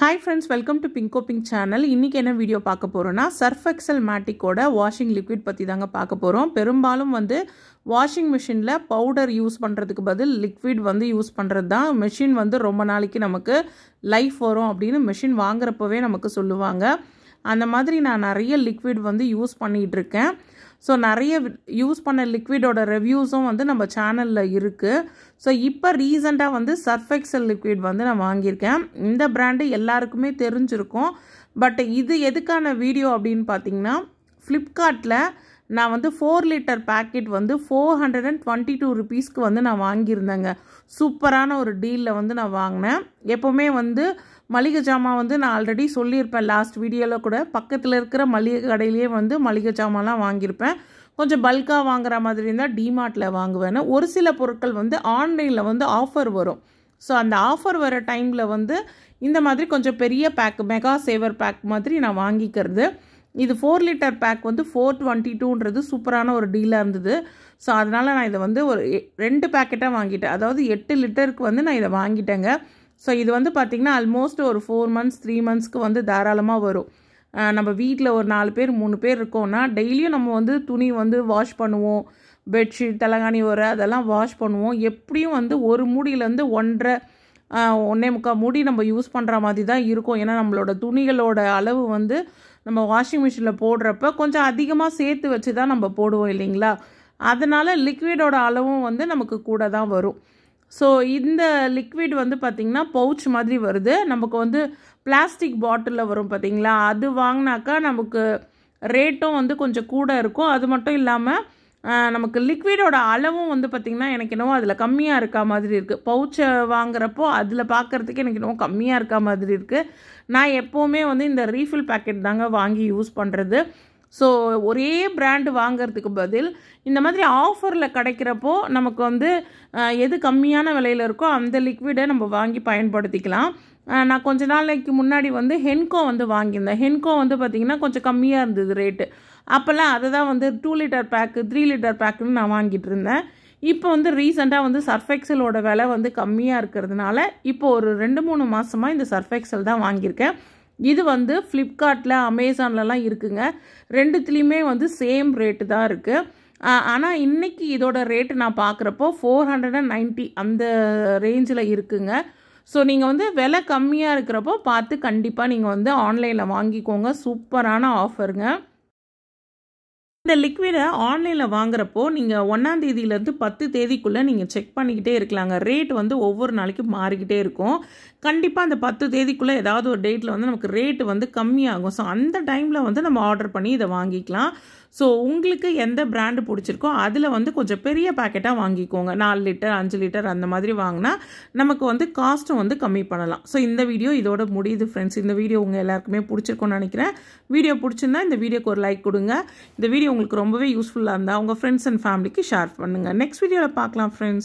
Hi friends, welcome to Pinko Pink channel. இன்னைக்கு என்ன video பார்க்க போறோம்னா Surf Excel Maticோட வாஷிங் லிக்விட் பத்தி தாங்க பார்க்க போறோம். பெரும்பாலும் வந்து வாஷிங் மெஷின்ல பவுடர் யூஸ் பண்றதுக்கு பதில் லிக்விட் வந்து யூஸ் பண்றது தான். மெஷின் வந்து ரொம்ப நாளைக்கு நமக்கு லைஃப் வரும் அப்படினு மெஷின் வாங்குறப்பவே நமக்கு சொல்லுவாங்க. அந்த மாதிரி நான் நிறைய லிக்விட் வந்து யூஸ் பண்ணிட்டு இருக்கேன். ஸோ நிறைய யூஸ் பண்ண லிக்விடோட ரிவ்யூஸும் வந்து நம்ம சேனலில் இருக்குது. ஸோ இப்போ ரீசெண்டாக வந்து சர்ஃப் எக்ஸல் லிக்விட் வந்து நான் வாங்கியிருக்கேன். இந்த பிராண்டு எல்லாருக்குமே தெரிஞ்சிருக்கும். பட் இது எதுக்கான வீடியோ அப்படின்னு பார்த்தீங்கன்னா, ஃப்ளிப்கார்ட்டில் நான் வந்து 4 லிட்டர் பேக்கெட் வந்து 422 ருபீஸ்க்கு வந்து நான் வாங்கியிருந்தேங்க. சூப்பரான ஒரு டீலில் வந்து நான் வாங்கினேன். எப்போவுமே வந்து மளிகை ஜாமான் வந்து நான் ஆல்ரெடி சொல்லியிருப்பேன் லாஸ்ட் வீடியோவில் கூட, பக்கத்தில் இருக்கிற மளிகை கடையிலேயே வந்து மளிகை ஜாமான்லாம் வாங்கியிருப்பேன். கொஞ்சம் பல்காக வாங்குற மாதிரி இருந்தால் டிமார்ட்டில் வாங்குவேன். ஒரு சில பொருட்கள் வந்து ஆன்லைனில் வந்து ஆஃபர் வரும். ஸோ அந்த ஆஃபர் வர டைமில் வந்து இந்த மாதிரி கொஞ்சம் பெரிய பேக், மெகா சேவர் பேக் மாதிரி நான் வாங்கிக்கிறது. இது 4 லிட்டர் பேக் வந்து 422ன்றது சூப்பரான ஒரு டீலாக இருந்தது. ஸோ அதனால் நான் இதை வந்து ஒரு 2 பேக்கெட்டாக வாங்கிட்டேன். அதாவது 8 லிட்டருக்கு வந்து நான் இதை வாங்கிட்டேங்க. ஸோ இது வந்து பார்த்திங்கன்னா ஆல்மோஸ்ட் ஒரு 4 மந்த்ஸ் 3 மந்த்ஸ்க்கு வந்து தாராளமாக வரும். நம்ம வீட்டில் ஒரு 4 பேர் 3 பேர் இருக்கோம்னா டெய்லியும் நம்ம வந்து துணி வந்து வாஷ் பண்ணுவோம். பெட்ஷீட், தலகாணி உரை அதெல்லாம் வாஷ் பண்ணுவோம். எப்படியும் வந்து ஒரு மூடியிலேருந்து 1.5 மூடி நம்ம யூஸ் பண்ணுற மாதிரி தான் இருக்கும். ஏன்னா நம்மளோட துணிகளோட அளவு வந்து நம்ம வாஷிங் மிஷினில் போடுறப்ப கொஞ்சம் அதிகமாக சேர்த்து வச்சு தான் நம்ம போடுவோம் இல்லைங்களா. அதனால் லிக்விடோட அளவும் வந்து நமக்கு கூட தான் வரும். ஸோ இந்த லிக்விட் வந்து பார்த்திங்கன்னா பவுச் மாதிரி வருது. நமக்கு வந்து பிளாஸ்டிக் பாட்டிலில் வரும் பார்த்திங்களா, அது வாங்கினாக்கா நமக்கு ரேட்டும் வந்து கொஞ்சம் கூட இருக்கும். அது மட்டும் இல்லாமல் நமக்கு லிக்விடோட அளவும் வந்து பார்த்திங்கன்னா எனக்கு என்னவோ அதில் கம்மியாக இருக்கா மாதிரி இருக்குது. பவுச்சை வாங்குறப்போ அதில் பார்க்குறதுக்கு எனக்கு என்னவோ கம்மியாக இருக்கா மாதிரி இருக்குது. நான் எப்போவுமே வந்து இந்த ரீஃபில் பேக்கெட் தாங்க வாங்கி யூஸ் பண்ணுறது. ஸோ ஒரே பிராண்டு வாங்கிறதுக்கு பதில் இந்த மாதிரி ஆஃபரில் கிடைக்கிறப்போ நமக்கு வந்து எது கம்மியான விலையில் இருக்கோ அந்த லிக்விடை நம்ம வாங்கி பயன்படுத்திக்கலாம். நான் கொஞ்ச நாளைக்கு முன்னாடி வந்து ஹென்கோ வந்து வாங்கியிருந்தேன். ஹென்கோ வந்து பார்த்திங்கன்னா கொஞ்சம் கம்மியாக இருந்தது ரேட்டு. அப்போல்லாம் அதை தான் வந்து 2 லிட்டர் பேக்கு 3 லிட்டர் பேக்குன்னு நான் வாங்கிட்டு இருந்தேன். இப்போ வந்து ரீசெண்டாக வந்து சர்ஃப் எக்ஸலோட விலை வந்து கம்மியாக இருக்கிறதுனால இப்போ ஒரு 2-3 மாதமாக இந்த சர்ஃப் எக்ஸல் தான் வாங்கியிருக்கேன். இது வந்து ஃப்ளிப்கார்ட்டில், அமேசான்லலாம் இருக்குங்க. ரெண்டுத்துலேயுமே வந்து சேம் ரேட்டு தான் இருக்குது. ஆனால் இன்றைக்கி இதோட ரேட்டு நான் பார்க்குறப்போ 490 அந்த ரேஞ்சில் இருக்குங்க. ஸோ நீங்கள் வந்து விலை கம்மியாக இருக்கிறப்போ பார்த்து கண்டிப்பாக நீங்கள் வந்து ஆன்லைனில் வாங்கிக்கோங்க. சூப்பரான ஆஃபருங்க. இந்த லிக்விடை ஆன்லைனில் வாங்குறப்போ நீங்கள் 1ஆம் தேதியிலேருந்து 10 தேதிக்குள்ளே நீங்கள் செக் பண்ணிக்கிட்டே இருக்கலாங்க. ரேட் வந்து ஒவ்வொரு நாளைக்கும் மாறிக்கிட்டே இருக்கும். கண்டிப்பாக அந்த 10 தேதிக்குள்ளே ஏதாவது ஒரு டேட்டில் வந்து நமக்கு ரேட்டு வந்து கம்மியாகும். ஸோ அந்த டைமில் வந்து நம்ம ஆர்டர் பண்ணி இதை வாங்கிக்கலாம். ஸோ உங்களுக்கு எந்த பிராண்டு பிடிச்சிருக்கோ அதில் வந்து கொஞ்சம் பெரிய பேக்கெட்டாக வாங்கிக்கோங்க. 4 லிட்டர் 5 லிட்டர் அந்த மாதிரி வாங்கினா நமக்கு வந்து காஸ்ட்டும் வந்து கம்மி பண்ணலாம். ஸோ இந்த வீடியோ இதோட முடியுது ஃப்ரெண்ட்ஸ். இந்த வீடியோ உங்கள் எல்லாருக்குமே பிடிச்சிருக்கும்னு நினைக்கிறேன். வீடியோ பிடிச்சிருந்தா இந்த வீடியோக்கு ஒரு லைக் கொடுங்க. இந்த வீடியோ உங்களுக்கு ரொம்பவே யூஸ்ஃபுல்லாக இருந்தால் உங்கள் ஃப்ரெண்ட்ஸ் அண்ட் ஃபேமிலிக்கு ஷேர் பண்ணுங்கள். நெக்ஸ்ட் வீடியோவில் பார்க்கலாம் ஃப்ரெண்ட்ஸ்.